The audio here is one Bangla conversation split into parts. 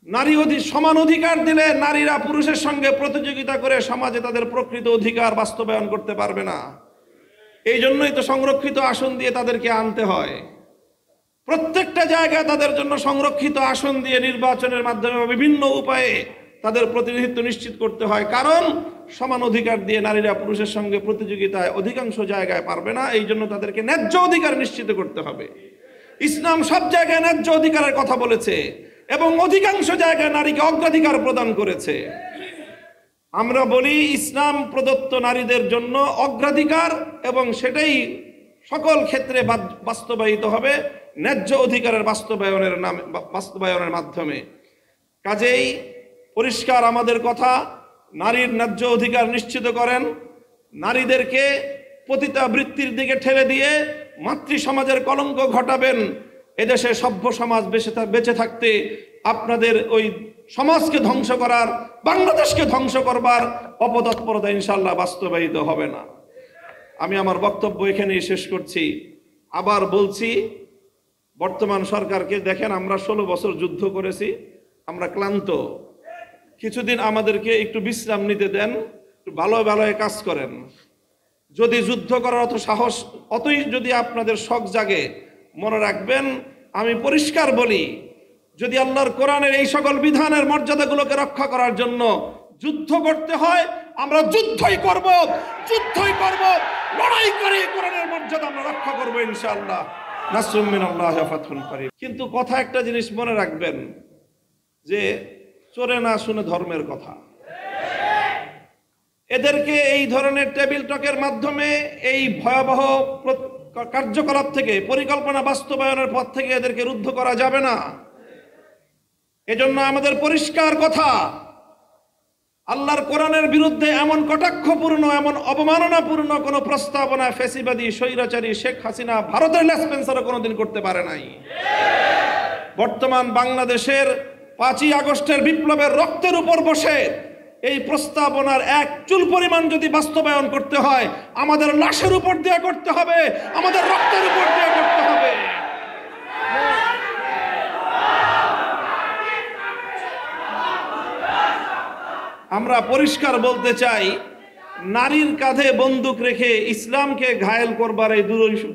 নারী সমান অধিকার দিলে নারীরা পুরুষের সঙ্গে প্রতিযোগিতা করে সমাজে তাদের প্রকৃত অধিকার বাস্তবায়ন করতে পারবে না। এই জন্যই তো সংরক্ষিত আসন দিয়ে তাদেরকে আনতে হয়। প্রত্যেকটা জায়গায় তাদের জন্য সংরক্ষিত আসন দিয়ে নির্বাচনের মাধ্যমে বিভিন্ন উপায়ে তাদের প্রতিনিধিত্ব নিশ্চিত করতে হয়। কারণ সমান অধিকার দিয়ে নারীরা পুরুষের সঙ্গে প্রতিযোগিতায় অধিকাংশ জায়গায় পারবে না। এই জন্য তাদেরকে ন্যায্য অধিকার নিশ্চিত করতে হবে। ইসলাম সব জায়গায় ন্যায্য অধিকারের কথা বলেছে এবং অধিকাংশ জায়গায় নারীকে অগ্রাধিকার প্রদান করেছে। আমরা বলি ইসলাম প্রদত্ত নারীদের জন্য অগ্রাধিকার, এবং সেটাই সকল ক্ষেত্রে বাস্তবায়িত হবে ন্যায্য অধিকারের বাস্তবায়নের মাধ্যমে। কাজেই পরিষ্কার আমাদের কথা, নারীর ন্যায্য অধিকার নিশ্চিত করেন। নারীদেরকে পতিতাবৃত্তির দিকে ঠেলে দিয়ে মাতৃ সমাজের কলঙ্ক ঘটাবেন। এদেশে সভ্য সমাজ বেঁচে থাকতে আপনাদের ওই সমাজকে ধ্বংস করার, বাংলাদেশকে ধ্বংস করবার অপতৎপরতা ইনশাল্লাহ বাস্তবায়িত হবে না। আমি আমার বক্তব্য এখানেই শেষ করছি। আবার বলছি, বর্তমান সরকারকে দেখেন, আমরা 16 বছর যুদ্ধ করেছি, আমরা ক্লান্ত। কিছুদিন আমাদেরকে একটু বিশ্রাম নিতে দেন, একটু ভালো ভালো কাজ করেন। যদি যুদ্ধ করার অতই যদি আপনাদের শখ জাগে, মনে রাখবেন আমি পরিষ্কার বলি, যদি আল্লাহর কোরআনের এই সকল বিধানের মর্যাদাগুলোকে রক্ষা করার জন্য যুদ্ধ করতে হয়, আমরা যুদ্ধই করব, লড়াই করে কোরআনের মর্যাদা আমরা রক্ষা করব ইনশাআল্লাহ। নাসরুম মিনাল্লাহি ওয়া ফাতহুন করিব। কিন্তু কথা একটা জিনিস মনে রাখবেন, যে চোরে না শুনে ধর্মের কথা। এদেরকে এই ধরনের টেবিল টকের মাধ্যমে এই ভয়াবহ কার্যকলাপ থেকে, পরিকল্পনা বাস্তবায়নের পথ থেকে এদেরকে রুদ্ধ করা যাবে না। এজন্য আমাদের পরিষ্কার কথা, আল্লাহর কোরআনের বিরুদ্ধে এমন কটাক্ষপূর্ণ, এমন অবমাননাপূর্ণ কোন প্রস্তাবনা ফ্যাসিবাদী স্বৈরাচারী শেখ হাসিনা ভারতের লেসপেন্সারও কোনোদিন করতে পারে নাই। বর্তমান বাংলাদেশের 5ই আগস্টের বিপ্লবের রক্তের উপর বসে এই প্রস্তাবনার এক চুল পরিমাণ যদি বাস্তবায়ন করতে হয়, আমাদের লাশের উপর দিয়ে করতে হবে, আমাদের রক্তের উপর দিয়ে করতে হবে। আমরা পরিষ্কার বলতে চাই, নারীর কাঁধে বন্দুক রেখে ইসলামকে ঘায়েল করবার এই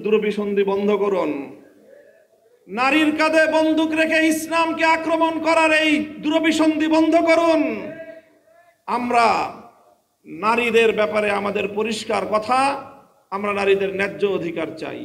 দুরভিসন্ধি বন্ধ করুন। নারীর কাঁধে বন্দুক রেখে ইসলামকে আক্রমণ করার এই দুরভিসন্ধি বন্ধ করুন। আমরা নারীদের ব্যাপারে আমাদের পরিষ্কার কথা, আমরা নারীদের ন্যায্য অধিকার চাই।